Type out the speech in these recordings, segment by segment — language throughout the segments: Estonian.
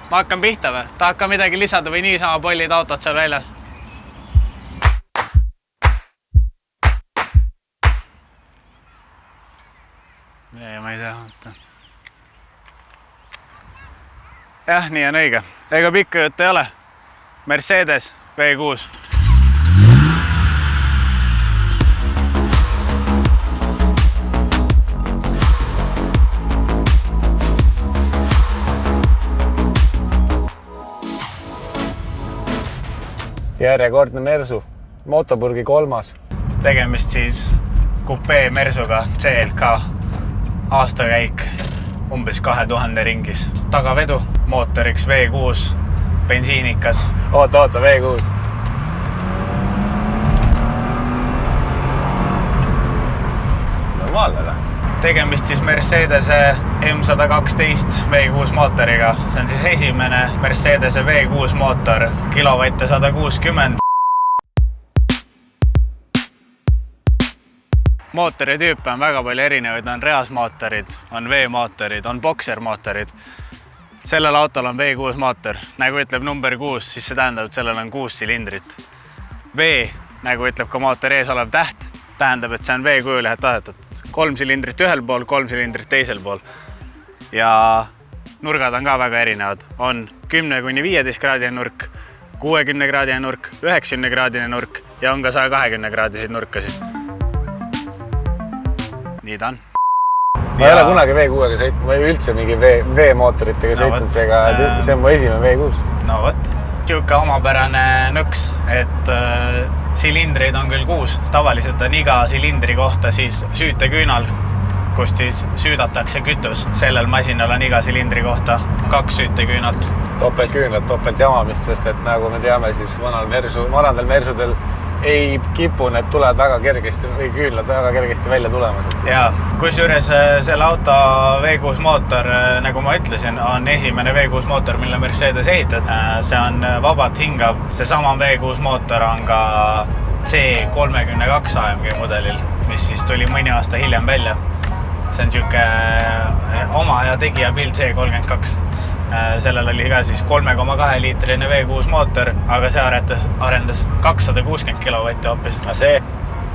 ma hakkan pihta või? Tahad ka midagi lisada või niisama pollid autod seal väljas? Ei, ma ei tea. Jah, nii on õige. Ega pikka jutt ei ole. Mercedes V6. Järjekordne Mersu, Motoburgi 3. Tegemist siis kupee Mersuga CLK aastakäik umbes 2000 ringis. Tagavedu, mootoriks V6, bensiinikas. Oota, V6. Normaalne või? Tegemist siis Mercedese M112 V6 mootoriga. See on siis esimene Mercedese V6 mootor, kilovatte 160. Mootori tüüpe on väga palju erinevaid, on reasmootorid, on V-mootorid, on boksermootorid. Sellel autol on V6 mootor. Nagu ütleb number 6, siis see tähendab, et sellel on 6 silindrit. V, nagu ütleb ka mootori ees olev täht, tähendab, et see on V-kujuliselt tahetatud. 3 silindrit ühel pool, 3 silindrit teisel pool. Ja nurgad on ka väga erinevad. On 10–15 kraadine nurk, 60 kraadine nurk, 90 kraadine nurk ja on ka 120 kraadiseid nurkasid. Nii ta on. Ma ei ole kunagi V6-ga sõitnud, ma ei üldse mingi V-mootoritega sõitnud, see on mu esimene V6. No võt. Siuke omapärane nõks, et silindreid on küll 6. Tavaliselt on iga silindri kohta siis süüteküünal, kust siis süüdatakse kütus. Sellel masinal on iga silindri kohta 2 süüteküünalt. Topeltküünlad, topeltjamamist, sest et nagu me teame, siis vanadel Mersudel ei kipu need tuled väga kergesti või küünlad väga kergesti välja tulemas. Ja kusjuures selle auto V6 mootor, nagu ma ütlesin, on esimene V6 mootor, mille Mercedes ehitas. See on vabalt hingav. Seesama V6 mootor on ka C32 AMG mudelil, mis siis tuli mõni aasta hiljem välja. See on siuke oma ja tegija pild C32. Sellel oli ka siis 3,2 liitrine V6 mootor, aga see arendas 260 kilovatti hoopis. A see?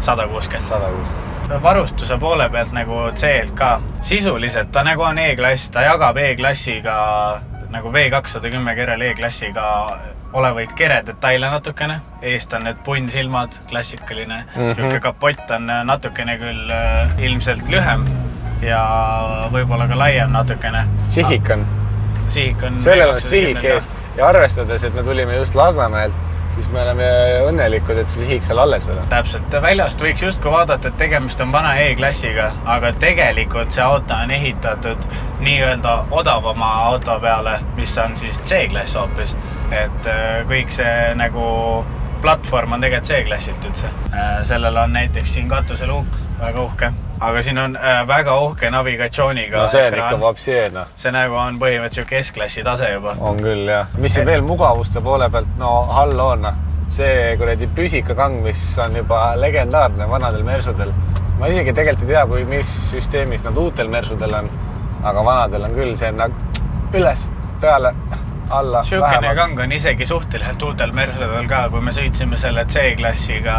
160. Varustuse poole pealt nagu CLK. Sisuliselt ta nagu on E-klass, ta jagab E-klassiga, nagu V210 kerel E-klassiga olevaid keredetaile natukene. Eest on need punnsilmad, klassikaline. Niuke kapott on natukene küll ilmselt lühem ja võib-olla ka laiem natukene. Sihik on. Sellel on sihik ees ja arvestades, et me tulime just Lasnamäelt, siis me oleme õnnelikud, et see sihik seal alles veel on. Täpselt. Väljast võiks justkui vaadata, et tegemist on vana E-klassiga, aga tegelikult see auto on ehitatud nii-öelda odavama auto peale, mis on siis C-klass hoopis. Et kõik see nagu platvorm on tegelikult C-klassilt üldse. Sellel on näiteks siin katuseluuk, väga uhke. Aga siin on väga uhke navigatsiooniga no see on ikka vapsieena. See nagu on põhimõtteliselt keskklassi tase juba. On küll, jah. Mis on veel mugavuste poole pealt? No halloona. See kuradi püsikakang, mis on juba legendaarne vanadel Mersudel. Ma isegi tegelikult ei tea, mis süsteemis nad uutel Mersudel on, aga vanadel on küll see üles, peale, alla, Siukene kang on isegi suhteliselt uutel Mersudel ka, kui me sõitsime selle C-klassiga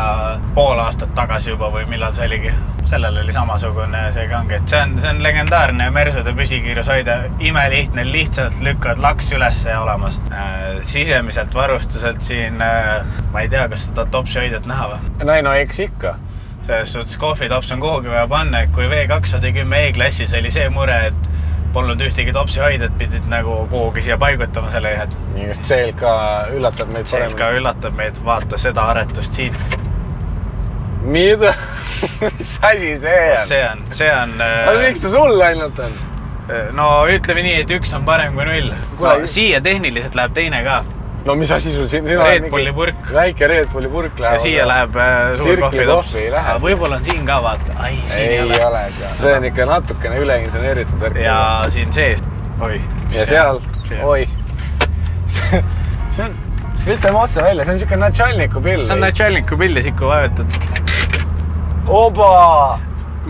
pool aastat tagasi juba või millal see oligi. Sellel oli samasugune see kang, et see on legendaarne Mersude püsikiirushoide. Imelihtne, lihtsalt lükkad laks üles ja olemas. Sisemiselt varustuselt siin, ma ei tea, kas seda topsihoidet näha või? No eks ikka. Selles suhtes kohvitops on kuhugi vaja panna, et kui V210 E-klassis oli see mure, et polnud ühtegi topsihoidet, pidid nagu kuhugi siia paigutama selle jääd. Nii, kas CLK üllatab meid paremini? CLK üllatab meid, vaata seda aretust siin. Mida? Mis asi see on? See on... Aga miks ta sul ainult on? No ütleme nii, et üks on parem kui 0. No, siia tehniliselt läheb teine ka. No mis asi sul siin? Red Bulli purk. Väike Red Bulli purk läheb. Ja siia läheb suur kohvitops. Võib-olla on siin ka, vaata. Ei ole seal. See on ikka natukene üleinseneeritud värk. Ja siin sees. Oi. Ja seal. Oi. See on, ütleme otse välja, see on siuke Natšalniku pill. See on Natšalniku pill ja sikku vajutad. Oba!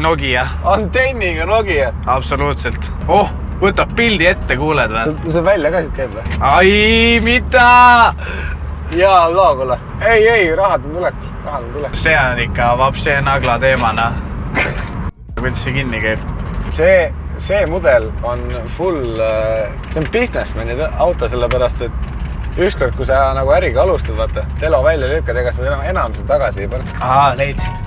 Nokia. Antenniga Nokia. Absoluutselt. võtab pildi ette, kuuled või? See välja ka siit käib või? Ai, mida? Jaa, loogule. Ei, rahad on tulek. See on ikka vapse nagla teemana. Kuidas see kinni käib? See mudel on full, see on businessmani auto, sellepärast et ükskord, kui sa nagu äriga alustad, vaata, telo välja lükkad, ega sa enam seda tagasi ei pane. Ahaa, leidsin.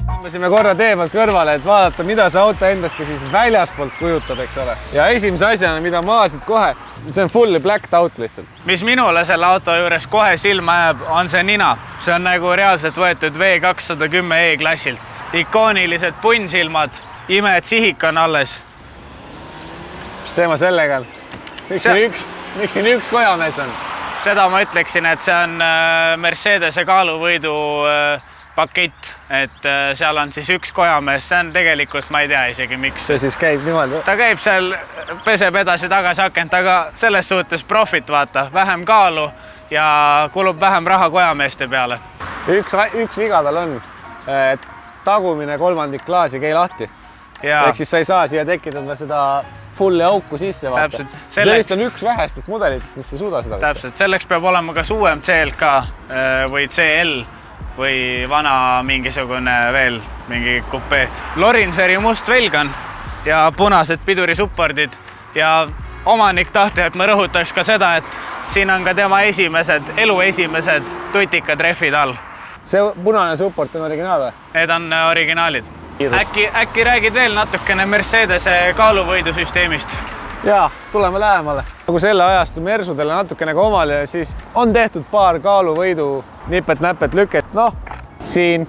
Tõmbasime korra tee pealt kõrvale, et vaadata, mida see auto endast ka siis väljaspoolt kujutab, eks ole. Ja esimese asjana, mida maasid kohe, see on fully blacked out lihtsalt. Mis minule selle auto juures kohe silma jääb, on see nina. See on nagu reaalselt võetud V210 E-klassilt. Ikoonilised punnsilmad, ime, et sihik on alles. Mis teema sellega on? Miks siin üks kojamees on? Seda ma ütleksin, et see on Mercedese kaaluvõidu pakett, et seal on siis üks kojamees, see on tegelikult, ma ei tea isegi miks. See siis käib niimoodi? Ta käib seal, peseb edasi-tagasi akent, aga selles suhtes profit, vaata, vähem kaalu ja kulub vähem raha kojameeste peale. Üks viga tal on, et tagumine kolmandik klaasi käi lahti. Ehk siis sa ei saa siia tekitada seda fulli auku sisse, vaata. Sellist on üks vähestest mudelitest, mis ei suuda seda. Täpselt, selleks peab olema kas uuem CLK või CL või vana mingisugune veel mingi kupee. Lorinseri must velgan ja punased pidurisupordid ja omanik tahti, et ma rõhutaks ka seda, et siin on ka tema elu esimesed tutikad rehvid all. See punane support on originaal või? Need on originaalid. Äkki räägid veel natukene Mercedese kaaluvõidusüsteemist? Jaa, tuleme lähemale. Nagu selle ajastu Mersudele natukene ka omale, siis on tehtud paar kaaluvõidu nipet-näpet lüket. Noh, siin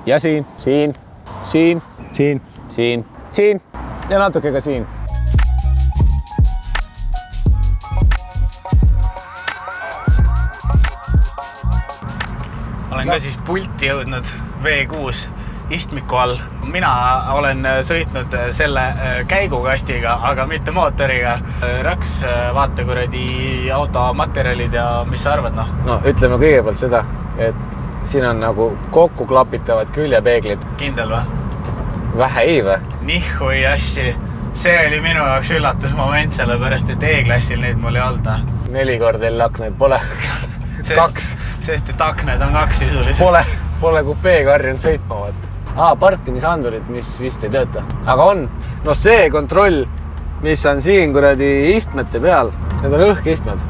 ja siin ja natuke ka siin. Olen ka siis pulti jõudnud V6 istmiku all. Mina olen sõitnud selle käigukastiga, aga mitte mootoriga. Raks, vaata kuradi auto materjalid ja mis sa arvad, noh? No, ütleme kõigepealt seda, et siin on nagu kokku klapitavad küljepeeglid. Kindel või? Vähe ei või? Nihu ei assi. See oli minu jaoks üllatusmoment, sellepärast, et E-klassil neid mul ei olnud. 4 korda L-akneid pole. 2. Sest et akned on 2 sisuliselt. Pole kupeega harjunud sõitma, vaata. Parkimisandurid, mis vist ei tööta. Aga on. No see kontroll, mis on siin kuradi istmete peal, need on õhkistmed.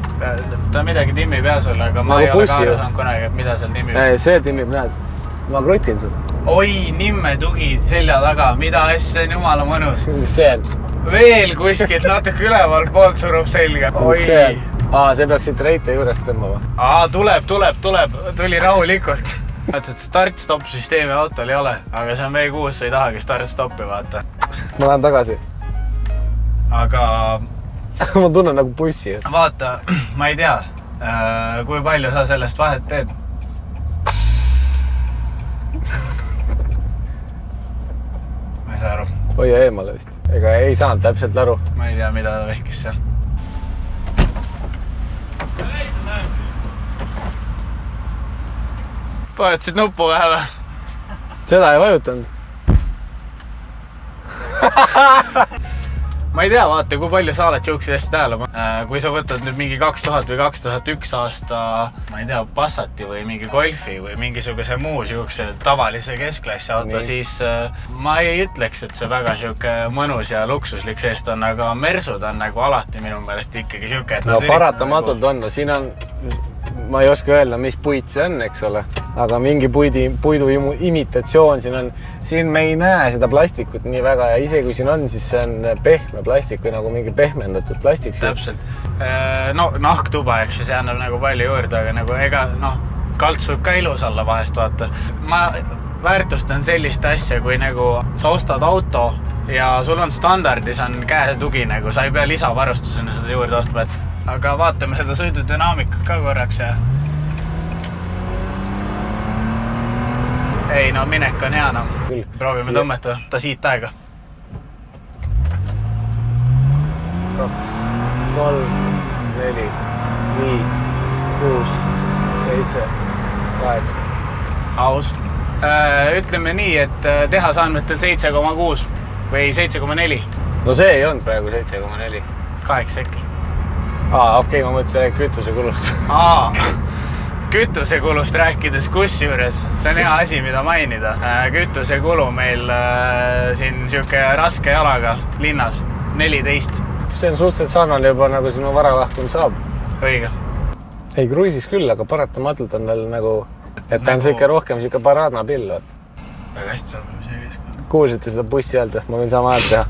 Ta midagi timmib jah sulle, aga ma ei ole ka aru saanud kunagi, et mida seal timmib. See timmib, näed. Ma krutin sul. Oi, nimme tugi selja taga. Mida asja on jumala mõnus. Mis see on? Veel kuskilt natuke üleval poolt surub selga. See peaks siit reite juurest tõmbama. Tuleb. Tuli rahulikult. Et start-stop süsteemi autol ei ole, aga see on V6, sa ei tahagi start-stopi vaata. Ma lähen tagasi. Aga... ma tunnen nagu bussi. Vaata, ma ei tea, kui palju sa sellest vahet teed. Ma ei saa aru. Hoia eemale vist. Ega ei saanud täpselt aru. Ma ei tea, mida ta vehkis seal. Vajutasid nuppu vähe või? Seda ei vajutanud. Ma ei tea, vaata, kui palju sa oled siukseid asju tähele. Kui sa võtad nüüd mingi 2000 või 2001 aasta, ma ei tea, Passati või mingi Golfi või mingisuguse muu siukse tavalise keskklassi auto, siis ma ei ütleks, et see väga siuke mõnus ja luksuslik seest on, aga Mersud on nagu alati minu meelest ikkagi siuke, et no paratamatult on. Siin on, ma ei oska öelda, mis puit see on, eks ole, aga mingi puidu imitatsioon siin on. Siin me ei näe seda plastikut nii väga ja ise kui siin on, siis see on pehme plastik või nagu mingi pehmendatud plastik. Täpselt. No nahktuba, eks see annab nagu palju juurde, aga nagu ega, kalts võib ka ilus olla vahest, vaata. Ma väärtustan sellist asja, kui nagu sa ostad auto ja sul on standardis on käetugi, nagu sa ei pea lisavarustusena seda juurde ostma, aga vaatame seda sõidudünaamikat ka korraks ja... Ei, no minek on hea, Proovime tõmmeta ta siit aega. 2, 3, 4, 5, 6, 7, 8. aus. Ütleme nii, et tehasandmetel 7,6 või 7,4. No see ei olnud praegu 7,4. 8 äkki. Okei, ma mõtlesin kütusekulust. Kütusekulust rääkides kusjuures, see on hea asi, mida mainida. Kütusekulu meil siin siuke raske jalaga linnas 14. See on suhteliselt sarnane juba nagu sinu varalahkund saab. Õige. Ei kruiisis küll, aga paratamatult on tal nagu, et ta on siuke rohkem siuke paraadnapill. Väga hästi saab see keskkond. Kuulsite seda bussi häält, ma võin sama häält teha.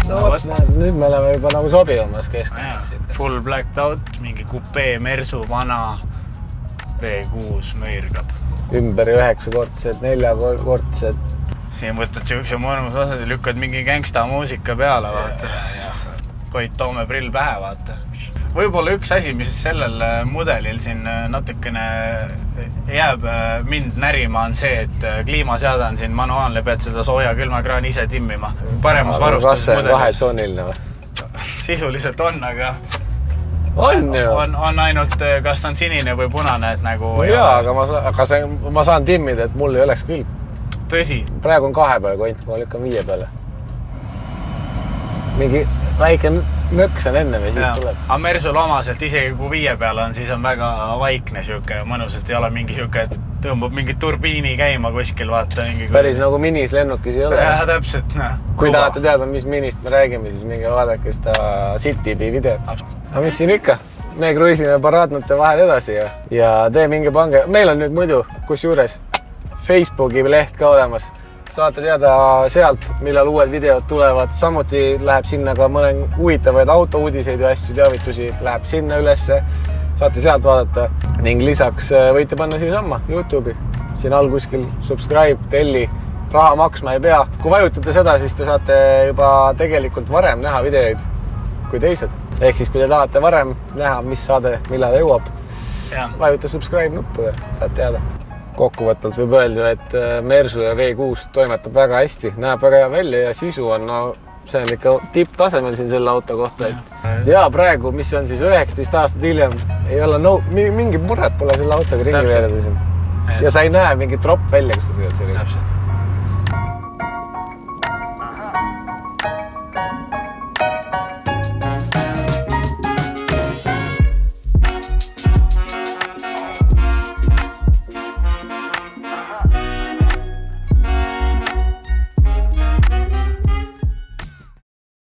No vot, näed, nüüd me oleme juba nagu sobivamas keskkonnas. Full blacked out, mingi kupee, mersu, vana, V6 mõirgab. Ümber 9-kordsed, 4-kordsed. Siin võtad siukse mõnus osad ja lükkad mingi gangsta muusika peale, vaata. Koit Toome prill pähe, vaata. Võib-olla üks asi, mis sellel mudelil siin natukene jääb mind närima, on see, et kliimaseade on siin manuaalne, pead seda sooja külmakraani ise timmima. Paremas varustuses mudelis. Kas see on vahetsooniline või? Sisuliselt on, aga on ju? On ainult, kas on sinine või punane, et nagu... No jaa, aga ma saan timmida, et mul ei oleks küll. Tõsi. Praegu on 2 peale kont, ma lükkan 5 peale. Mingi väike nõks on enne või siis tuleb. Aga Mersul omaselt, isegi kui 5 peale on, siis on väga vaikne siuke mõnus, et ei ole mingi siuke, et tõmbab mingi turbiini käima kuskil, vaata. Päris nagu minis lennukis ei ole. Jah, täpselt. Kui tahate teada, mis minist me räägime, siis minge vaadake seda Citybi videot. Aga mis siin ikka? Me kruiisime paraadnute vahel edasi ja tee mingi pange. Meil on nüüd muidu, kus juures Facebooki leht ka olemas. Saate teada sealt, millal uued videod tulevad. Samuti läheb sinna ka mõne huvitavaid autouudiseid ja asju, teavitusi läheb sinna ülesse. Saate sealt vaadata ning lisaks võite panna siia samma YouTube'i. Siin all kuskil subscribe, telli, raha maksma ei pea. Kui vajutate seda, siis te saate juba tegelikult varem näha videoid kui teised. Ehk siis, kui te tahate varem näha, mis saade millal jõuab, vajuta subscribe nuppu ja saate teada. Kokkuvõttelt võib öelda, et Mersu ja V6 toimetab väga hästi, näeb väga hea välja ja sisu on, no see on ikka tipptasemel siin selle auto kohta. Ja praegu, mis on siis 19 aastat hiljem, ei ole mingi muret pole selle autoga ringi veereda siin. Ja sa ei näe mingi tropp välja, kus sa sõidad sellega.